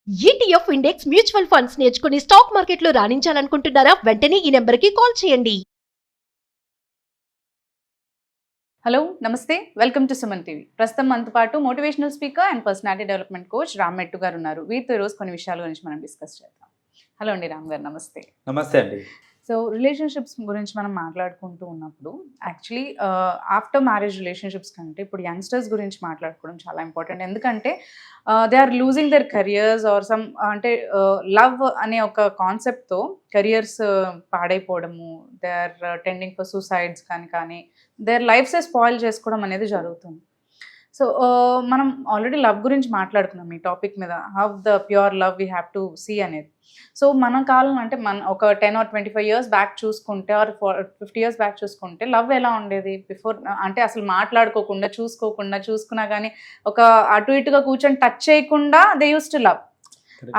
ETF index mutual funds నేర్చుకుని stock మార్కెట్లో రాణించాలనుకుంటున్నారా? వెంటనే ఈ నెంబర్కి కాల్ చేయండి. హలో నమస్తే, వెల్కమ్ టు సుమన్ టీవీ. ప్రస్తుతం మనతో పాటు motivational speaker and personality development coach Ram మెట్టు గారు ఉన్నారు. వీరితో ఈరోజు కొన్ని విషయాల గురించి మనం డిస్కస్ చేద్దాం. హలో అండి రామ్ గారు, నమస్తే. నమస్తే అండి. సో రిలేషన్షిప్స్ గురించి మనం మాట్లాడుకుంటూ ఉన్నప్పుడు యాక్చువల్లీ ఆఫ్టర్ మ్యారేజ్ రిలేషన్షిప్స్ కంటే ఇప్పుడు యంగ్స్టర్స్ గురించి మాట్లాడుకోవడం చాలా ఇంపార్టెంట్. ఎందుకంటే they are losing their careers or some అంటే లవ్ అనే ఒక కాన్సెప్ట్తో కెరియర్స్ పాడైపోవడము, they are tending for suicides కానీ దేర్ లైఫ్సే స్పాయిల్ చేసుకోవడం అనేది జరుగుతుంది. సో మనం ఆల్రెడీ లవ్ గురించి మాట్లాడుకున్నాం ఈ టాపిక్ మీద, how the pure love we have to see అనేది. సో మన కాలం అంటే మన ఒక 10 or 25 years బ్యాక్ చూసుకుంటే ఆర్ 50 years బ్యాక్ చూసుకుంటే లవ్ ఎలా ఉండేది బిఫోర్? అంటే అసలు మాట్లాడుకోకుండా చూసుకున్నా కానీ ఒక అటు ఇటుగా కూర్చొని టచ్ చేయకుండా దే యూస్ టు లవ్.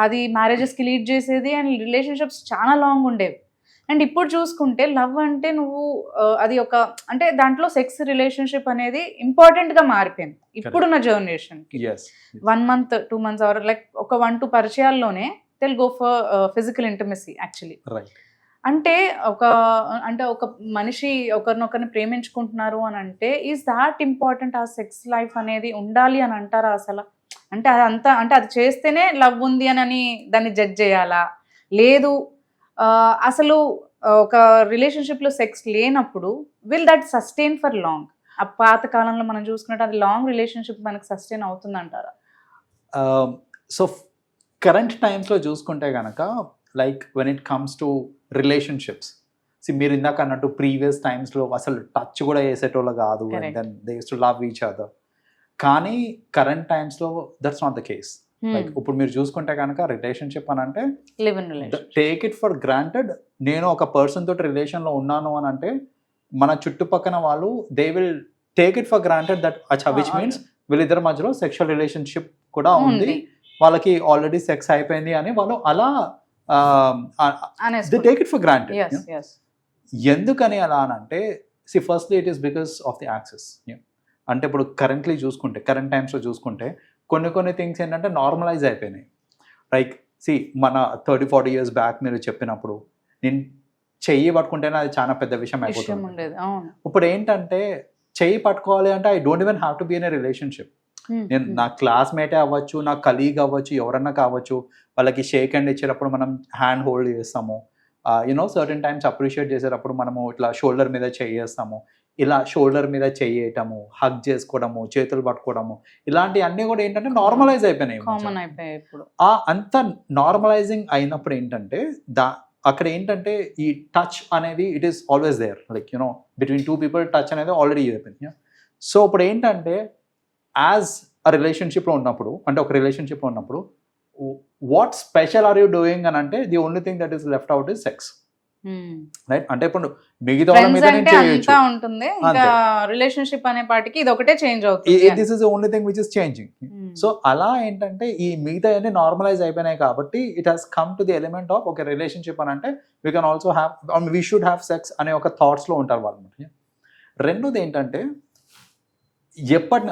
అది మ్యారేజెస్కి లీడ్ చేసేది అండ్ రిలేషన్షిప్స్ చాలా లాంగ్ ఉండేవి. అండ్ ఇప్పుడు చూసుకుంటే లవ్ అంటే నువ్వు అది ఒక అంటే దాంట్లో సెక్స్ రిలేషన్షిప్ అనేది ఇంపార్టెంట్గా మారిపోయింది ఇప్పుడున్న జనరేషన్కి. 1 month 2 months ఆర్ లైక్ ఒక 1-2 పరిచయాల్లోనే they'll go for physical intimacy actually. అంటే ఒక మనిషి ఒకరినొకరిని ప్రేమించుకుంటున్నారు అని అంటే ఈజ్ దాట్ ఇంపార్టెంట్ ఆ సెక్స్ లైఫ్ అనేది ఉండాలి అని అంటారా అసలు? అంటే అదంతా అంటే అది చేస్తేనే లవ్ ఉంది అని దాన్ని జడ్జ్ చేయాలా? లేదు అసలు ఒక రిలేషన్షిప్లో సెక్స్ లేనప్పుడు will that sustain for long? ఆ పాత కాలంలో మనం చూసుకున్నట్టు అది లాంగ్ రిలేషన్షిప్ మనకు సస్టైన్ అవుతుందంటారా? సో కరెంట్ టైమ్స్లో చూసుకుంటే కనుక like when it comes to relationships, మీరు ఇందాక అన్నట్టు ప్రీవియస్ టైమ్స్లో అసలు టచ్ కూడా చేసేటోళ్ళు కాదు, and then they use to love each other. కానీ కరెంట్ టైమ్స్లో that's not the case. Like ఇప్పుడు మీరు చూసుకుంటే కనుక రిలేషన్షిప్ అని అంటే టేక్ ఇట్ ఫర్ గ్రాంటెడ్. నేను ఒక పర్సన్ తోటి రిలేషన్లో ఉన్నాను అని అంటే మన చుట్టుపక్కల వాళ్ళు they will take it for granted that అచ్చా, విచ్ మీన్స్ వీళ్ళిద్దరి మధ్యలో సెక్షువల్ రిలేషన్షిప్ కూడా ఉంది, వాళ్ళకి ఆల్రెడీ సెక్స్ అయిపోయింది అని వాళ్ళు అలా they take it for granted. ఎందుకని అలా అని అంటే firstly it is because of the access. అంటే ఇప్పుడు కరెంట్ టైమ్స్లో చూసుకుంటే కొన్ని థింగ్స్ ఏంటంటే నార్మలైజ్ అయిపోయినాయి. లైక్ మన 30-40 years బ్యాక్ మీరు చెప్పినప్పుడు నేను చెయ్యి పట్టుకుంటేనే అది చాలా పెద్ద విషయం అయిపోతుంది. ఇప్పుడు ఏంటంటే చెయ్యి పట్టుకోవాలి అంటే I don't even have to be in a relationship. నేను నా క్లాస్మేటే అవ్వచ్చు, నా కలీగ్ అవ్వచ్చు, ఎవరన్నా కావచ్చు, వాళ్ళకి షేక్ హ్యాండ్ ఇచ్చేటప్పుడు మనం హ్యాండ్ హోల్డ్ చేస్తాము, సర్టన్ టైమ్స్ అప్రిషియేట్ చేసేటప్పుడు మనము ఇట్లా షోల్డర్ మీద చేస్తాము, ఇలా షోల్డర్ మీద చేయటము, హగ్ చేసుకోవడము, చేతులు పట్టుకోవడము, ఇలాంటి అన్నీ కూడా ఏంటంటే నార్మలైజ్ అయిపోయినాయి. అంత నార్మలైజింగ్ అయినప్పుడు ఏంటంటే అక్కడ ఏంటంటే ఈ టచ్ అనేది it is always there, like between 2 people touch అనేది ఆల్రెడీ అయిపోయింది. సో ఇప్పుడు ఏంటంటే యాజ్ అ రిలేషన్షిప్లో ఉన్నప్పుడు, అంటే ఒక రిలేషన్షిప్లో ఉన్నప్పుడు what special are you doing అని అంటే the only thing that is left out is sex, right? అంటే ఇప్పుడు మిగతా వాళ్ళ మీద ఉంటుంది, రిలేషన్షిప్ అనే పాటికి ఇది ఒకటే చేంజ్ అవుతుంది. This is the only thing which is changing. So అలా ఏంటంటే ఈ మిగతా అన్ని నార్మలైజ్ అయిపోయినాయి కాబట్టి it has come to the element of ఒక రిలేషన్షిప్ అని అంటే we can also have, we should have sex అనే ఒక థాట్స్లో ఉంటారు వాళ్ళు. రెండోది ఏంటంటే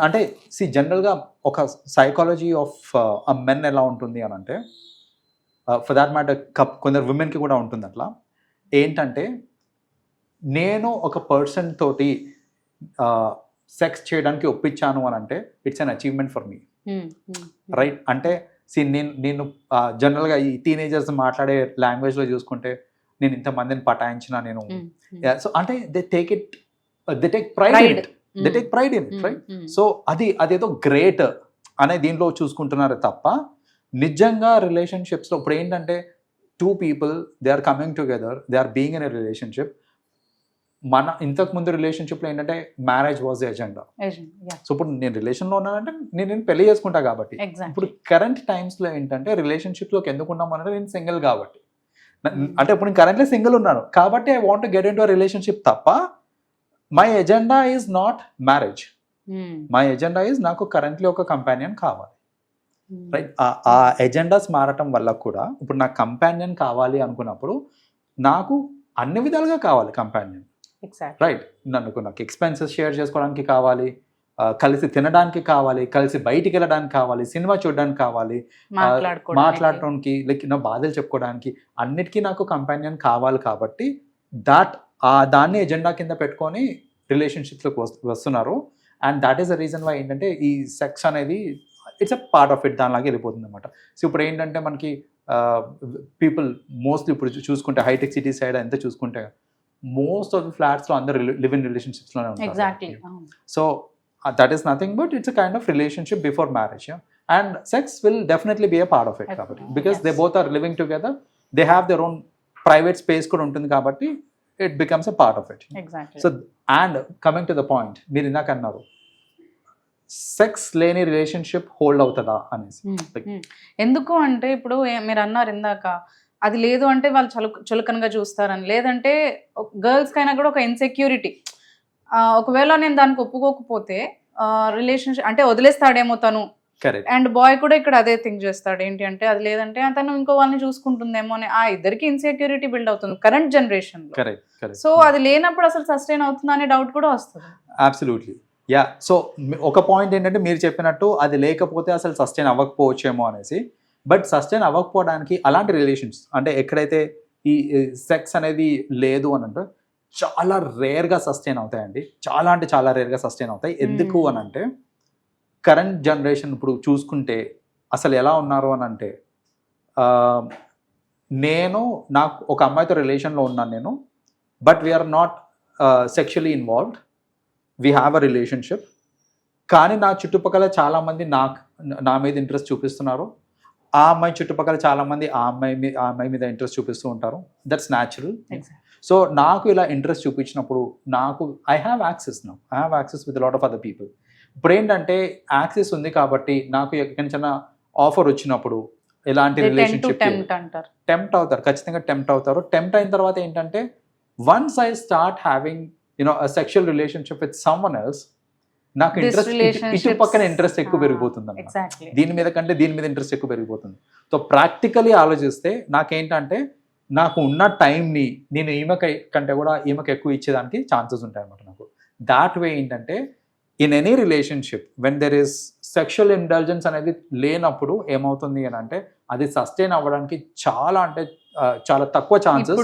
అంటే జనరల్గా ఒక సైకాలజీ ఆఫ్ మెన్ ఎలా ఉంటుంది అని అంటే, ఫర్ దాట్ మ్యాటర్ కొందరు విమెన్కి కూడా ఉంటుంది అట్లా. ఏంటంటే నేను ఒక పర్సన్ తోటి సెక్స్ చేయడానికి ఒప్పించాను అని అంటే it's an achievement for me, right? అంటే నేను జనరల్గా ఈ టీనేజర్స్ మాట్లాడే లాంగ్వేజ్లో చూసుకుంటే నేను ఇంతమందిని పటాయించిన నేను, సో అంటే they take pride in it, right? So అదేదో గ్రేట్ అనే దీంట్లో చూసుకుంటున్నారు తప్ప నిజంగా రిలేషన్షిప్స్లో ఇప్పుడు ఏంటంటే 2 people they are coming together, they are being in a relationship. మన ఇంతకు ముందు రిలేషన్షిప్లో ఏంటంటే marriage was the agenda. So ఇప్పుడు నేను రిలేషన్లో ఉన్నానంటే నేను పెళ్లి చేసుకుంటా కాబట్టి. ఇప్పుడు కరెంట్ టైమ్స్లో ఏంటంటే రిలేషన్షిప్లోకి ఎందుకు ఉన్నాం అంటే నేను సింగిల్ కాబట్టి, అంటే ఇప్పుడు నేను కరెంట్లీ సింగిల్ ఉన్నాను కాబట్టి I want to get into relationship తప్ప my agenda is not marriage. My agenda is నాకు కరెంట్లీ ఒక కంపానియన్ కావాలి, రైట్? ఆ ఎజెండాస్ మారటం వల్ల కూడా ఇప్పుడు నాకు కంపానియన్ కావాలి అనుకున్నప్పుడు నాకు అన్ని విధాలుగా కావాలి కంపానియన్, రైట్? నాకు ఎక్స్పెన్సెస్ షేర్ చేసుకోవడానికి కావాలి, కలిసి తినడానికి కావాలి, కలిసి బయటికి వెళ్ళడానికి కావాలి, సినిమా చూడడానికి కావాలి, మాట్లాడటానికి లైక్ నా బాధలు చెప్పుకోవడానికి అన్నిటికీ నాకు కంపానియన్ కావాలి. కాబట్టి దాన్ని ఎజెండా కింద పెట్టుకొని రిలేషన్షిప్స్లోకి వస్తున్నారు. And that is the reason why ఏంటంటే ఈ సెక్స్ అనేది it's a part of it, దానిలాగా వెళ్ళిపోతుంది అనమాట. సో ఇప్పుడు ఏంటంటే మనకి పీపుల్ మోస్ట్లీ ఇప్పుడు చూసుకుంటే హైటెక్ సిటీ సైడ్ అంతా చూసుకుంటే మోస్ట్ ఆఫ్ ది ఫ్లాట్స్లో అందరు లివ్ ఇన్ రిలేషన్షిప్స్లోనే ఉంటారు. So that is nothing but it's a kind of relationship before marriage. And sex will definitely be a part of it కాబట్టి because they both are living together, they have their own private space కూడా ఉంటుంది కాబట్టి it becomes a part of it. So and coming to the point, మీరు ఇందాక అన్నారు sex లేని relationship hold అవుతుందా అనేసి. ఎందుకు అంటే ఇప్పుడు మీరు అన్నారు ఇందాక అది లేదు అంటే వాళ్ళు చులకనగా చూస్తారని, లేదంటే గర్ల్స్ కైనా కూడా ఒక ఇన్సెక్యూరిటీ, ఒకవేళ నేను దానికి ఒప్పుకోకపోతే రిలేషన్షిప్ అంటే వదిలేస్తాడేమో తను, అండ్ బాయ్ కూడా ఇక్కడ అదే థింక్ చేస్తాడు ఏంటి అంటే అది లేదంటే తను ఇంకో వాళ్ళని చూసుకుంటుందేమో అని ఆ ఇద్దరికి ఇన్సెక్యూరిటీ బిల్డ్ అవుతుంది కరెంట్ జనరేషన్ లో. సో అది లేనప్పుడు అసలు సస్టైన్ అవుతుందా అనే డౌట్ కూడా వస్తుంది. Absolutely yeah. సో ఒక పాయింట్ ఏంటంటే మీరు చెప్పినట్టు అది లేకపోతే అసలు సస్టైన్ అవ్వకపోవచ్చేమో అనేసి. బట్ సస్టైన్ అవ్వకపోవడానికి అలాంటి రిలేషన్స్ అంటే ఎక్కడైతే ఈ సెక్స్ అనేది లేదు అని అంటే చాలా రేర్గా సస్టైన్ అవుతాయండి. చాలా అంటే చాలా రేర్గా సస్టైన్ అవుతాయి. ఎందుకు అని అంటే కరెంట్ జనరేషన్ ఇప్పుడు చూసుకుంటే అసలు ఎలా ఉన్నారు అని అంటే నాకు ఒక అమ్మాయితో రిలేషన్లో ఉన్నాను నేను, but we're not sexually involved, we have a relationship. కానీ నా చుట్టుపక్కల చాలామంది నా మీద ఇంట్రెస్ట్ చూపిస్తున్నారు, ఆ అమ్మాయి చుట్టుపక్కల చాలామంది ఆ అమ్మాయి మీద ఇంట్రెస్ట్ చూపిస్తూ ఉంటారు. That's natural. సో నాకు ఇలా ఇంట్రెస్ట్ చూపించినప్పుడు I have access with lot of other people. ఇప్పుడు ఏంటంటే యాక్సెస్ ఉంది కాబట్టి నాకు ఎక్కడి నుంచి ఆఫర్ వచ్చినప్పుడు ఎలాంటి రిలేషన్షిప్ టెంప్ట్ అవుతారు, ఖచ్చితంగా టెంప్ట్ అవుతారు. టెంప్ట్ అయిన తర్వాత ఏంటంటే once I start having sexual relationship with someone else, నాకు ఇంట్రెస్ట్ ఇటు పక్కన ఇంట్రెస్ట్ ఎక్కువ పెరిగిపోతుంది అన్నమాట. దీని మీద ఇంట్రెస్ట్ ఎక్కువ పెరిగిపోతుంది. సో ప్రాక్టికలీ ఆలోచిస్తే నాకేంటంటే నాకు ఉన్న టైంని నేను కంటే కూడా ఈమెకి ఎక్కువ ఇచ్చేదానికి ఛాన్సెస్ ఉంటాయి అనమాట నాకు. దాట్ వే ఏంటంటే in any relationship when there is sexual intelligence అనేది లేనప్పుడు ఏమవుతుంది అని అంటే అది సస్టైన్ అవ్వడానికి చాలా తక్కువ ఛాన్సెస్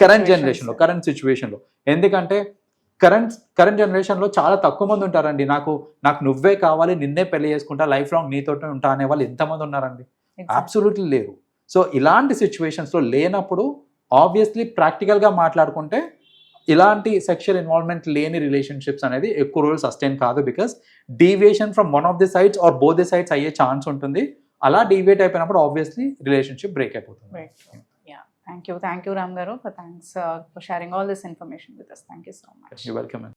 కరెంట్ జనరేషన్లో, కరెంట్ సిచ్యువేషన్లో. ఎందుకంటే కరెంట్ జనరేషన్లో చాలా తక్కువ మంది ఉంటారండి. నాకు నువ్వే కావాలి, నిన్నే పెళ్లి చేసుకుంటా, లైఫ్ లాంగ్ నీతోటే ఉంటా అనే వాళ్ళు ఎంతమంది ఉన్నారండి? అబ్సల్యూట్లీ లేరు. సో ఇలాంటి సిచ్యువేషన్స్లో లేనప్పుడు ఆబ్వియస్లీ ప్రాక్టికల్గా మాట్లాడుకుంటే ఇలాంటి సెక్షువల్ ఇన్వాల్వ్మెంట్ లేని రిలేషన్షిప్స్ అనేది ఎక్కువ రోజులు సస్టైన్ కాదు. Because deviation from one of the sides or both the sides అయ్యే ఛాన్స్ ఉంటుంది. అలా డీవియేట్ అయిపోయినప్పుడు ఆబ్వియస్లీ రిలేషన్షిప్ బ్రేక్ అయిపోతుంది. Thank you, Ram Garu. Thanks for sharing all this information with us. Thank you so much. You're welcome.